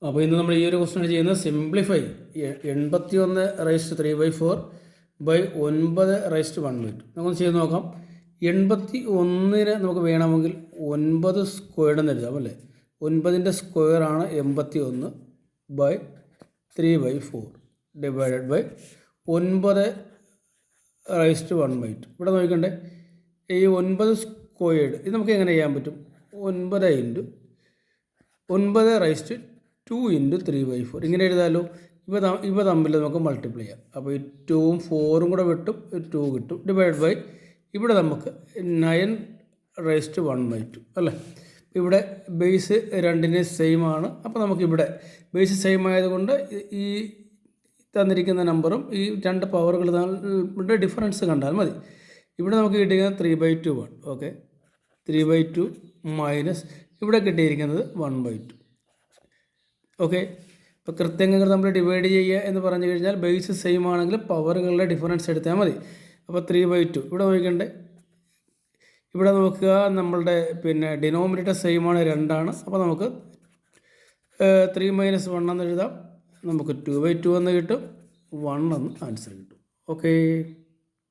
അപ്പോൾ ഇന്ന് നമ്മൾ ഈ ഒരു ക്വസ്റ്റ്യൻ ചെയ്യുന്നത് സിംപ്ലിഫൈ 81/3/4 ബൈ 9/1/2. നമുക്കൊന്ന് ചെയ്ത് നോക്കാം. 81-നെ നമുക്ക് വേണമെങ്കിൽ 9 സ്ക്വയർഡ് എന്ന് എഴുതാം അല്ലേ. 9ൻ്റെ സ്ക്വയറാണ് 81 ബൈ 3/4 ഡിവൈഡഡ് ബൈ 9/1/2. ഇവിടെ നോക്കണ്ടേ, ഈ 9 സ്ക്വയർഡ് ഇത് നമുക്ക് എങ്ങനെ ചെയ്യാൻ പറ്റും? 9/2 ഇൻറ്റു 3/4 ഇങ്ങനെ എഴുതാമല്ലോ. ഇവ തമ്മിൽ നമുക്ക് മൾട്ടിപ്ലൈ ചെയ്യാം. അപ്പോൾ ഈ 2ഉം 4ഉം കൂടെ വിട്ടും 2 കിട്ടും ഡിവൈഡ് ബൈ ഇവിടെ നമുക്ക് 9/1/2 അല്ലേ. ഇവിടെ ബേസ് രണ്ടിന് സെയിം ആണ്. അപ്പോൾ നമുക്കിവിടെ ബേസ് സെയിം ആയതുകൊണ്ട് ഈ തന്നിരിക്കുന്ന നമ്പറും ഈ രണ്ട് പവറുകൾ തമ്മിൽ ഡിഫറൻസ് കണ്ടാൽ മതി. ഇവിടെ നമുക്ക് കിട്ടിയിരിക്കുന്നത് 3/2 ആണ്. ഓക്കെ, 3/2 മൈനസ് ഇവിടെ കിട്ടിയിരിക്കുന്നത് 1/2. ഓക്കെ, ഇപ്പോൾ കൃത്യങ്ങൾ നമ്മൾ ഡിവൈഡ് ചെയ്യുക എന്ന് പറഞ്ഞു കഴിഞ്ഞാൽ ബേസ് സെയിം ആണെങ്കിൽ പവറുകളുടെ ഡിഫറൻസ് എടുത്താൽ മതി. അപ്പോൾ 3/2 ഇവിടെ നോക്കണ്ടേ, ഇവിടെ നോക്കുക, നമ്മളുടെ ഡിനോമിനേറ്റർ സെയിം ആണ്, 2 ആണ്. അപ്പോൾ നമുക്ക് 3 - 1 എന്ന് എഴുതാം. നമുക്ക് 2/2 എന്ന് കിട്ടും, 1 എന്ന് ആൻസർ കിട്ടും. ഓക്കെ.